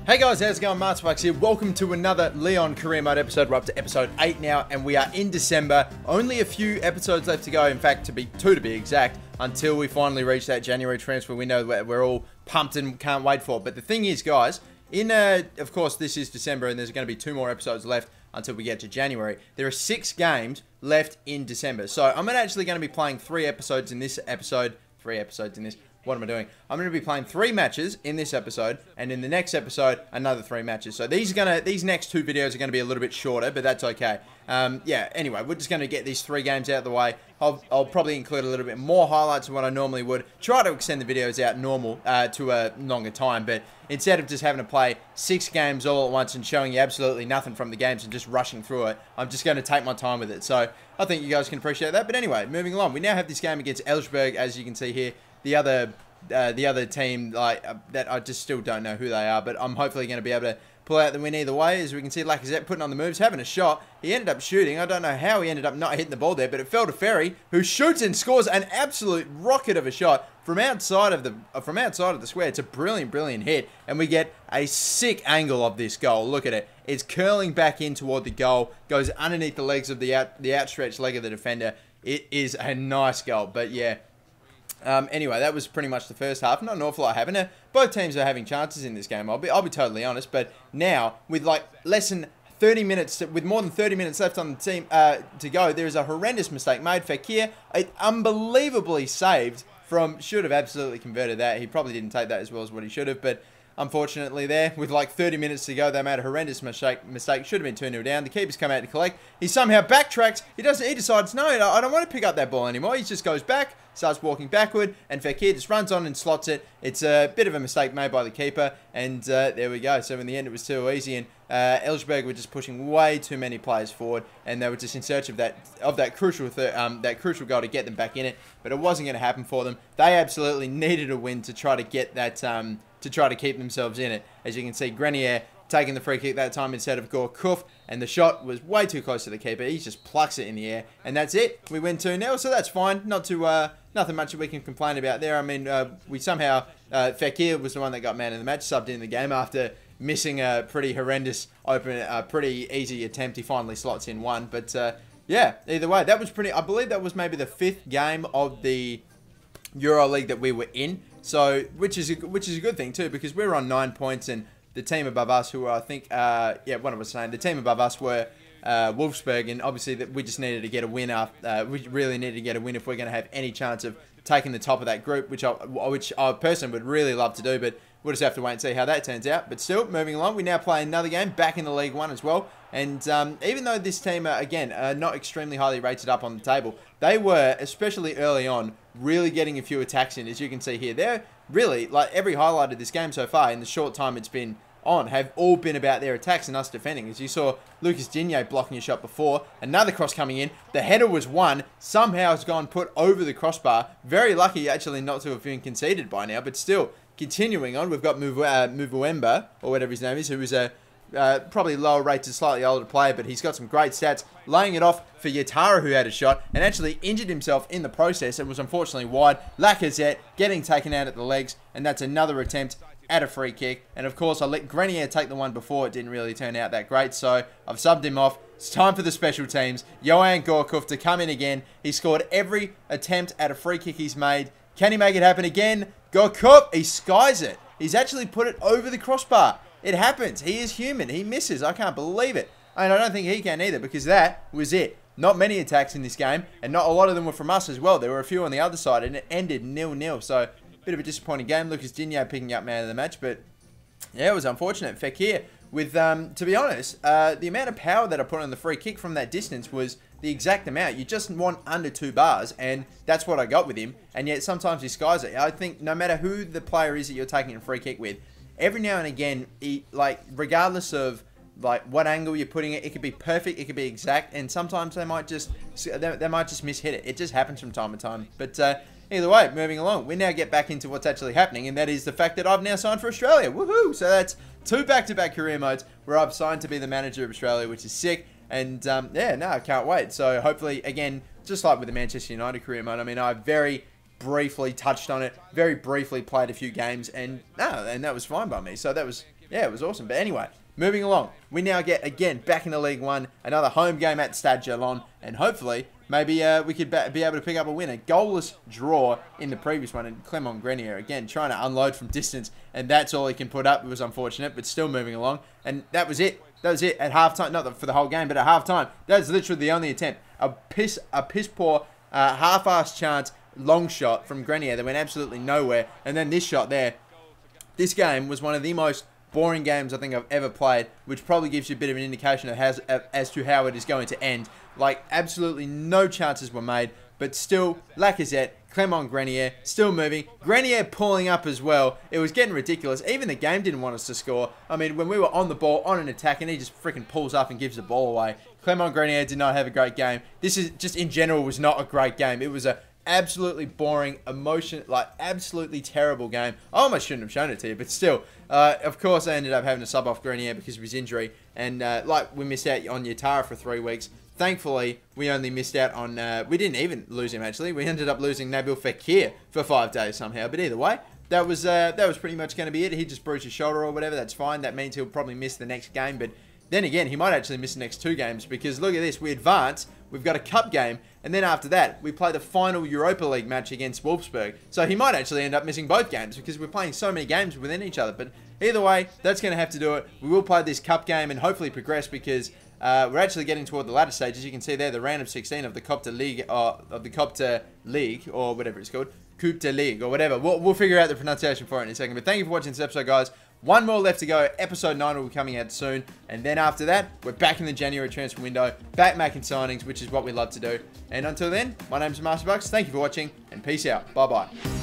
Hey guys, how's it going? MasterBucks here. Welcome to another Lyon career mode episode. We're up to episode 8 now, and we are in December. Only a few episodes left to go. In fact, to be exact, until we finally reach that January transfer window that we're all pumped and can't wait for. But the thing is, guys, of course, this is December, and there's going to be 2 more episodes left until we get to January. There are 6 games left in December. So I'm actually going to be playing 3 episodes in this episode. 3 episodes in this. What am I doing? I'm going to be playing 3 matches in this episode, and in the next episode, another 3 matches. So these next 2 videos are going to be a little bit shorter, but that's okay. Yeah, anyway, we're just going to get these 3 games out of the way. I'll probably include a little bit more highlights than what I normally would. Try to extend the videos out to a longer time, but instead of just having to play 6 games all at once and showing you absolutely nothing from the games and just rushing through it, I'm just going to take my time with it. So I think you guys can appreciate that. But anyway, moving along. We now have this game against Olympique, as you can see here. The other team, that I just still don't know who they are, but I'm hopefully going to be able to pull out the win either way. As we can see, Lacazette putting on the moves, having a shot. He ended up shooting. I don't know how he ended up not hitting the ball there, but it fell to Ferry, who shoots and scores an absolute rocket of a shot from outside of the square. It's a brilliant hit, and we get a sick angle of this goal. Look at it. It's curling back in toward the goal, goes underneath the legs of the outstretched leg of the defender. It is a nice goal, but yeah. Anyway, that was pretty much the first half. Not an awful lot happening. Both teams are having chances in this game. I'll be totally honest. But now, with more than 30 minutes left on the team to go, there is a horrendous mistake made. Fekir, unbelievably saved from, should have absolutely converted that. He probably didn't take that as well as what he should have, but unfortunately there, with 30 minutes to go, they made a horrendous mistake. Should have been 2-0 down. The keeper's come out to collect. He somehow backtracks. He decides, no, I don't want to pick up that ball anymore. He just goes back, starts walking backward, and Fekir just runs on and slots it. It's a bit of a mistake made by the keeper, and there we go. So in the end, it was too easy, and Olympique were just pushing way too many players forward, and they were just in search of that crucial goal to get them back in it. But it wasn't going to happen for them. They absolutely needed a win to try to get that, to try to keep themselves in it. As you can see, Grenier taking the free kick that time instead of Gorkuf, and the shot was way too close to the keeper. He just plucks it in the air, and that's it. We win 2-0, so that's fine. Nothing much that we can complain about there. I mean, we somehow, Fekir was the one that got man of the match, subbed in the game after missing a pretty horrendous pretty easy attempt. He finally slots in one, but yeah, either way, that was I believe that was maybe the 5th game of the Europa League that we were in. So, which is a good thing too, because we're on 9 points, and the team above us, who I think, what I was saying, the team above us were Wolfsburg, and obviously that we just needed to get a win. We really needed to get a win if we're going to have any chance of taking the top of that group, which I personally would really love to do, but we'll just have to wait and see how that turns out. But still, moving along, we now play another game back in the League 1 as well. And even though this team, again, are not extremely highly rated up on the table, they were, especially early on, really getting a few attacks in. As you can see here, they're really, every highlight of this game so far, in the short time it's been on, have all been about their attacks and us defending. As you saw, Lucas Digne blocking a shot before, another cross coming in, the header was won, somehow it's gone put over the crossbar. Very lucky actually not to have been conceded by now, but still, continuing on, we've got Muvuemba, or whatever his name is, who is a probably lower rated, slightly older player, but he's got some great stats, laying it off for Yatara, who had a shot and actually injured himself in the process and was unfortunately wide. Lacazette getting taken out at the legs, and that's another attempt at a free kick. And of course, I let Grenier take the one before. It didn't really turn out that great, so I've subbed him off. It's time for the special teams. Johan Gorkuf to come in again. He scored every attempt at a free kick he's made. Can he make it happen again? Gorkuf, he skies it. He's actually put it over the crossbar. It happens. He is human. He misses. I can't believe it. And I don't think he can either, because that was it. Not many attacks in this game, and not a lot of them were from us as well. There were a few on the other side, and it ended 0-0. So, bit of a disappointing game. Lucas Digne picking up man of the match, but yeah, it was unfortunate. Fekir, with, to be honest, the amount of power that I put on the free kick from that distance was the exact amount. You just want under 2 bars, and that's what I got with him, and yet sometimes he skies it. I think no matter who the player is that you're taking a free kick with, every now and again, regardless of what angle you're putting it, it could be perfect, it could be exact, and sometimes they might just mishit it. It just happens from time to time. But either way, moving along, we now get back into what's actually happening, and that is the fact that I've now signed for Australia. Woohoo! So that's 2 back-to-back career modes where I've signed to be the manager of Australia, which is sick. And yeah, no, I can't wait. So hopefully, again, just like with the Manchester United career mode, I mean, I very briefly touched on it, very briefly played a few games, and that was fine by me. So that was yeah, it was awesome. But anyway, moving along, we now get, again, back into League One, another home game at Stade Gerland, and hopefully, maybe we could be able to pick up a win. A goalless draw in the previous one, and Clement Grenier, again, trying to unload from distance, and that's all he can put up. It was unfortunate, but still moving along, and that was it. That was it at halftime, not for the whole game, but at halftime. That was literally the only attempt. A piss poor, half-assed chance, long shot from Grenier that went absolutely nowhere, and then this shot there. This game was one of the most boring games I think I've ever played, which probably gives you a bit of an indication of as to how it is going to end. Like, absolutely no chances were made, but still, Lacazette, Clement Grenier, still moving. Grenier pulling up as well. It was getting ridiculous. Even the game didn't want us to score. I mean, when we were on the ball, on an attack, and he just freaking pulls up and gives the ball away. Clement Grenier did not have a great game. This is just, in general, was not a great game. It was a absolutely boring, absolutely terrible game. I almost shouldn't have shown it to you, but still. Of course, I ended up having to sub off Grenier because of his injury. And, we missed out on Yatara for 3 weeks. Thankfully, we only missed out on... we didn't even lose him, actually. We ended up losing Nabil Fekir for 5 days somehow. But either way, that was pretty much going to be it. He just bruised his shoulder or whatever. That's fine. That means he'll probably miss the next game. But then again, he might actually miss the next 2 games. Because look at this. We advance. We've got a cup game. And then after that, we play the final Europa League match against Wolfsburg. So he might actually end up missing both games. Because we're playing so many games within each other. But either way, that's going to have to do it. We will play this cup game and hopefully progress because... we're actually getting toward the latter stages. You can see there the round of 16 of the Copta League, or whatever it's called, Coupe de Ligue, or whatever. We'll figure out the pronunciation for it in a second. But thank you for watching this episode, guys. 1 more left to go. Episode 9 will be coming out soon. And then after that, we're back in the January transfer window, back making signings, which is what we love to do. And until then, my name's MasterBucks. Thank you for watching, and peace out. Bye-bye.